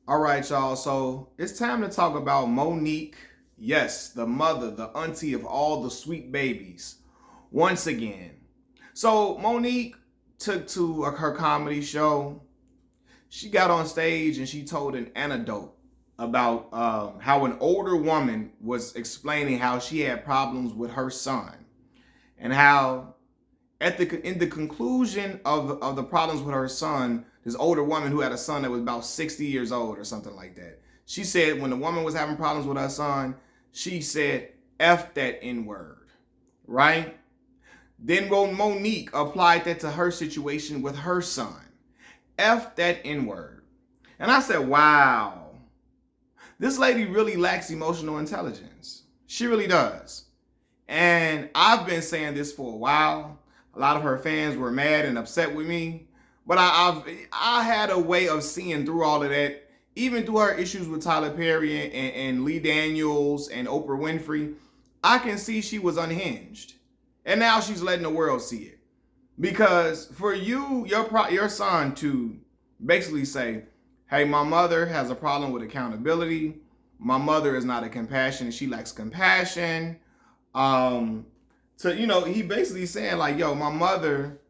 All right, y'all. So it's time to talk about Monique. Yes, the mother, the auntie of all the sweet babies. Once again. So Monique took to her comedy show. She got on stage and she told an anecdote about how an older woman was explaining how she had problems with her son and how in the conclusion of the problems with her son, this older woman who had a son that was about 60 years old or something like that. She said when the woman was having problems with her son, she said, F that N word, right? Then Monique applied that to her situation with her son. F that N word. And I said, wow, this lady really lacks emotional intelligence. She really does. And I've been saying this for a while. A lot of her fans were mad and upset with me, but I had a way of seeing through all of that, even through her issues with Tyler Perry and Lee Daniels and Oprah Winfrey. I can see she was unhinged, and now she's letting the world see it. Because for your son to basically say, "Hey, my mother has a problem with accountability. My mother is not a compassion. She lacks compassion." Um, he basically saying like, yo, my mother,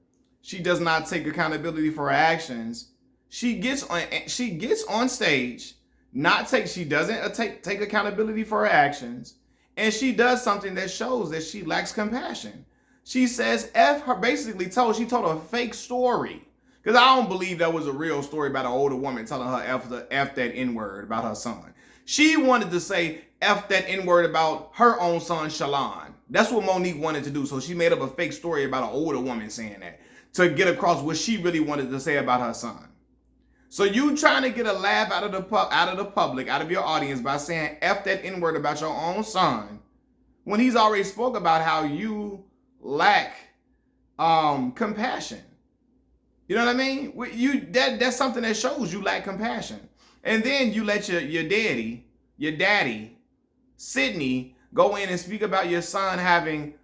she does not take accountability for her actions. She gets on stage, not take she doesn't take accountability for her actions, and she does something that shows that she lacks compassion. She says F her she told a fake story. Because I don't believe that was a real story about an older woman telling her F that N word about her son. She wanted to say F that N word about her own son, Shalon. That's what Monique wanted to do. So she made up a fake story about an older woman saying that to get across what she really wanted to say about her son. So you trying to get a laugh out of the public, out of your audience by saying F that N word about your own son when he's already spoke about how you lack compassion. You know what I mean? That's something that shows you lack compassion. And then you let your daddy, Sydney, go in and speak about your son having,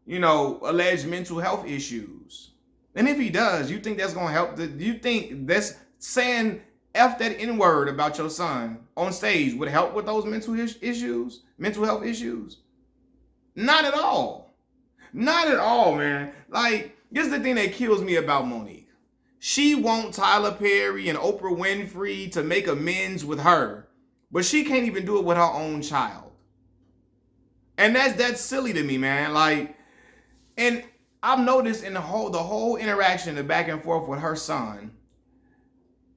alleged mental health issues. And if he does, you think that's going to help? Do you think that's saying F that N word about your son on stage would help with those mental health issues? Not at all. Not at all, man. Like, this is the thing that kills me about Monique. She wants Tyler Perry and Oprah Winfrey to make amends with her, but she can't even do it with her own child. And that's silly to me, man. Like, and I've noticed in the whole interaction, the back and forth with her son,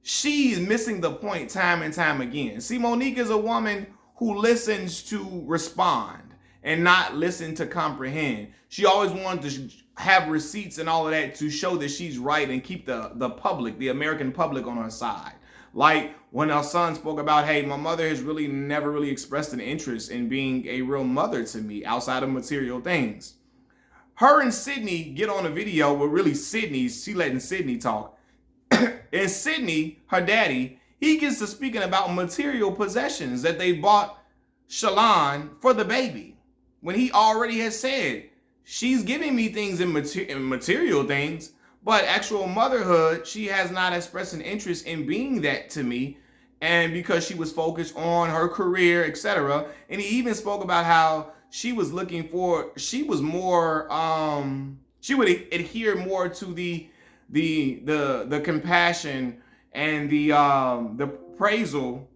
she's missing the point time and time again. See, Monique is a woman who listens to respond and not listen to comprehend. She always wanted to have receipts and all of that to show that she's right and keep the public, the American public, on her side. Like when her son spoke about, hey, my mother has really never really expressed an interest in being a real mother to me outside of material things. Her and Sydney get on a video where really she letting Sydney talk. And Sydney, her daddy, he gets to speaking about material possessions that they bought Shalon for the baby. When he already has said, she's giving me things in material things, but actual motherhood, she has not expressed an interest in being that to me. And because she was focused on her career, etc. And he even spoke about how she was she would adhere more to the compassion and the appraisals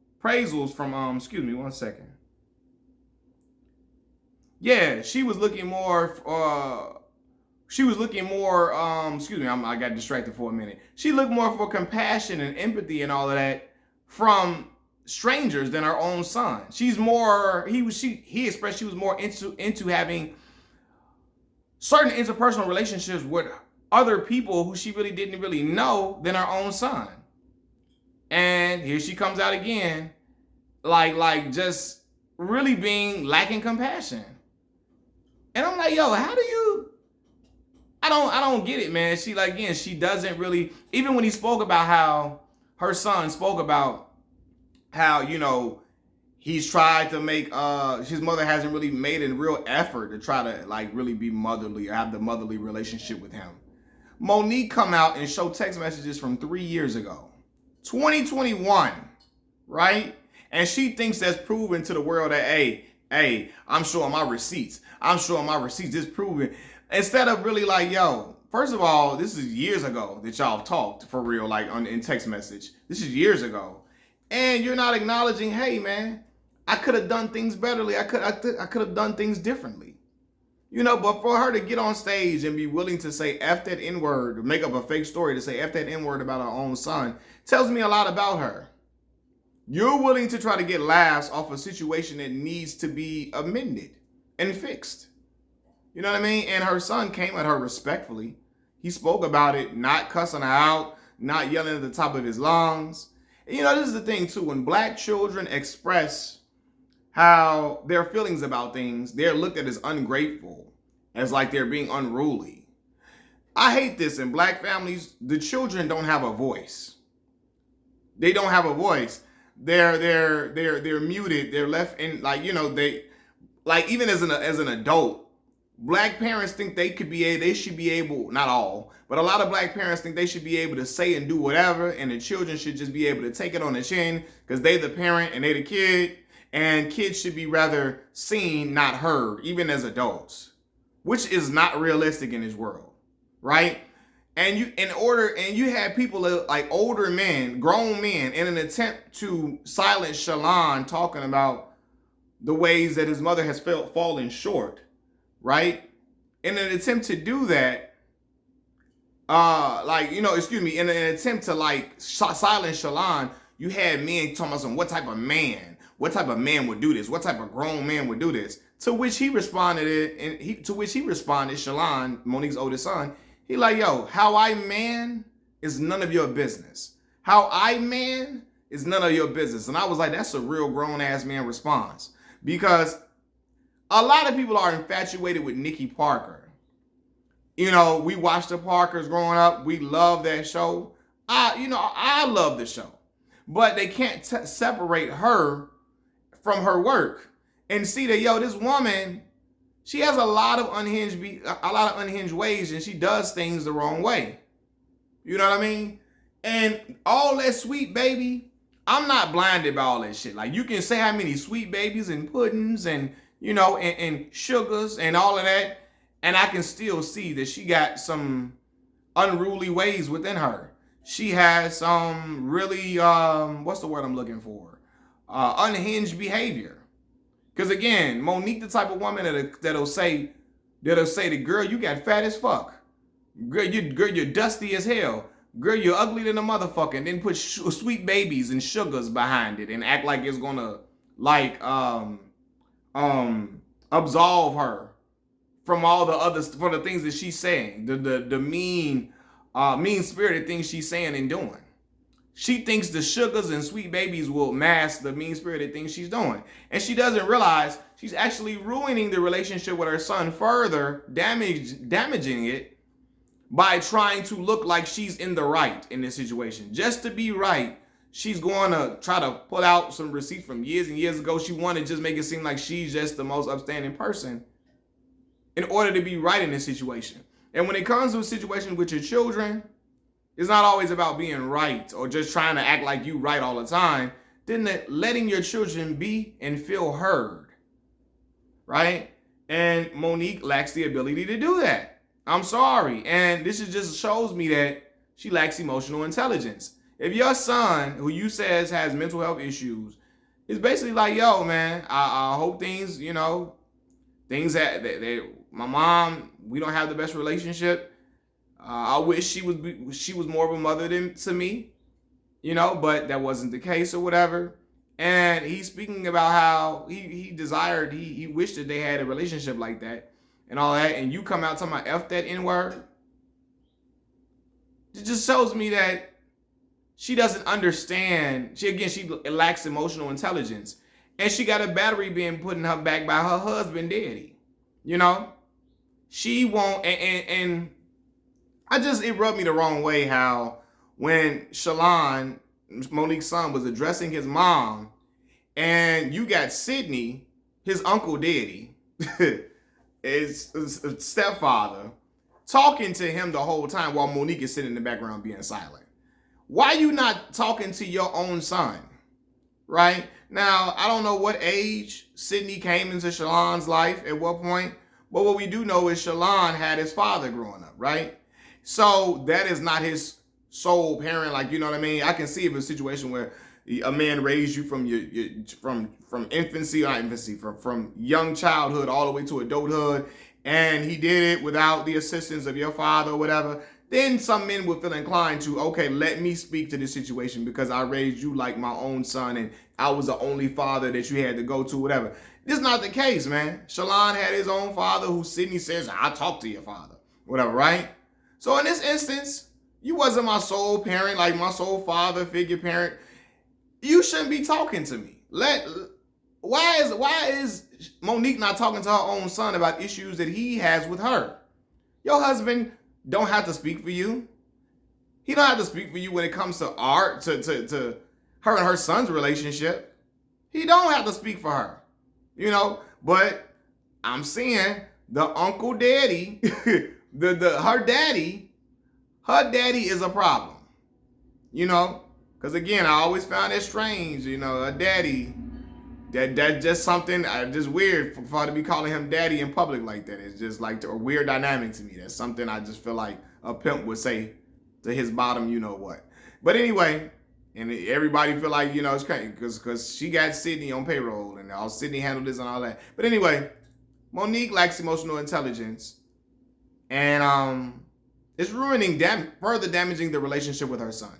from excuse me one second. Yeah, she was looking more excuse me, I got distracted for a minute. She looked more for compassion and empathy and all of that from strangers than her own son. He expressed she was more into having certain interpersonal relationships with other people who she really didn't really know than her own son. And here she comes out again, like just really being lacking compassion. And I'm like, yo, how do you? I don't get it, man. She doesn't really. Even when he spoke about how her son spoke about how he's tried to make his mother hasn't really made a real effort to try to like really be motherly or have the motherly relationship with him. Monique come out and show text messages from 3 years ago, 2021. right? And she thinks that's proven to the world that, hey, I'm showing my receipts. I'm showing my receipts. It's proven. Instead of really like, yo, first of all, this is years ago that y'all talked for real, like in text message. This is years ago. And you're not acknowledging, hey, man, I could have done things betterly. I could have done things differently. But for her to get on stage and be willing to say F that N-word, make up a fake story to say F that N-word about her own son, tells me a lot about her. You're willing to try to get laughs off a situation that needs to be amended and fixed. You know what I mean? And her son came at her respectfully. He spoke about it, not cussing her out, not yelling at the top of his lungs. And this is the thing too. When black children express how their feelings about things, they're looked at as ungrateful, as like they're being unruly. I hate this. In black families, the children don't have a voice. They don't have a voice. They're muted. They're left in, they, like, even as an adult, black parents think they should be able, not all, but a lot of black parents think they should be able to say and do whatever, and the children should just be able to take it on the chin because they the parent and they the kid, and kids should be rather seen, not heard, even as adults, which is not realistic in this world, right? And you have people like older men, grown men, in an attempt to silence Shalon talking about the ways that his mother has fallen short, right? In an attempt to do that, in an attempt to silence Shalon, you had men talking about what type of man would do this, what type of grown man would do this. To which he responded, Shalon, Monique's oldest son, he like, yo, how I man is none of your business. How I man is none of your business. And I was like, that's a real grown ass man response. Because a lot of people are infatuated with Nikki Parker. We watched the Parkers growing up. We love that show. I love the show. But they can't separate her from her work and see that, yo, this woman, she has a lot of unhinged ways, and she does things the wrong way. You know what I mean? And all that sweet baby, I'm not blinded by all that shit. Like, you can say how many sweet babies and puddings and and sugars and all of that, and I can still see that she got some unruly ways within her. She has some really what's the word I'm looking for? Unhinged behavior. Because again, Monique, the type of woman that'll say to girl, you got fat as fuck. Girl, you're dusty as hell. Girl, you're ugly than a motherfucker. And then put sweet babies and sugars behind it and act like it's gonna absolve her from all the things that she's saying, the mean spirited things she's saying and doing. She thinks the sugars and sweet babies will mask the mean-spirited things she's doing. And she doesn't realize she's actually ruining the relationship with her son further, damaging it by trying to look like she's in the right in this situation. Just to be right, she's going to try to pull out some receipts from years and years ago. She wanted to just make it seem like she's just the most upstanding person in order to be right in this situation. And when it comes to a situation with your children, it's not always about being right or just trying to act like you right all the time. Then letting your children be and feel heard, right? And Monique lacks the ability to do that. I'm sorry. And this just shows me that she lacks emotional intelligence. If your son, who you says has mental health issues, is basically like, yo, man, I hope things that my mom, we don't have the best relationship. I wish she was more of a mother to me, but that wasn't the case or whatever. And he's speaking about how he wished that they had a relationship like that and all that. And you come out talking about F that N-word. It just shows me that she doesn't understand. She lacks emotional intelligence. And she got a battery being put in her back by her husband, Daddy. She won't, and it rubbed me the wrong way how when Shalon, Monique's son, was addressing his mom, and you got Sydney, his uncle Daddy, his stepfather, talking to him the whole time while Monique is sitting in the background being silent. Why are you not talking to your own son? right? Now, I don't know what age Sydney came into Shalon's life at what point, but what we do know is Shalon had his father growing up, right? So that is not his sole parent, like, you know what I mean? I can see of a situation where a man raised you from from infancy, not infancy, from young childhood all the way to adulthood, and he did it without the assistance of your father or whatever. Then some men would feel inclined to, okay, let me speak to this situation because I raised you like my own son and I was the only father that you had to go to, whatever. This is not the case, man. Shalon had his own father who Sydney says, I'll talk to your father, whatever, right? So in this instance, you wasn't my sole parent, like my sole father figure parent. You shouldn't be talking to me. Why is Monique not talking to her own son about issues that he has with her? Your husband don't have to speak for you. He don't have to speak for you when it comes to art, to her and her son's relationship. He don't have to speak for her, you know. But I'm seeing the uncle daddy, her daddy is a problem, you know. Because again, I always found it strange, you know, a daddy. That's just something just weird for her to be calling him daddy in public like that. It's just like a weird dynamic to me. That's something I just feel like a pimp would say to his bottom, you know what. But anyway, and everybody feel like, you know, it's crazy because she got Sydney on payroll and all Sydney handled this and all that. But anyway, Monique lacks emotional intelligence, and it's ruining, further damaging the relationship with her son.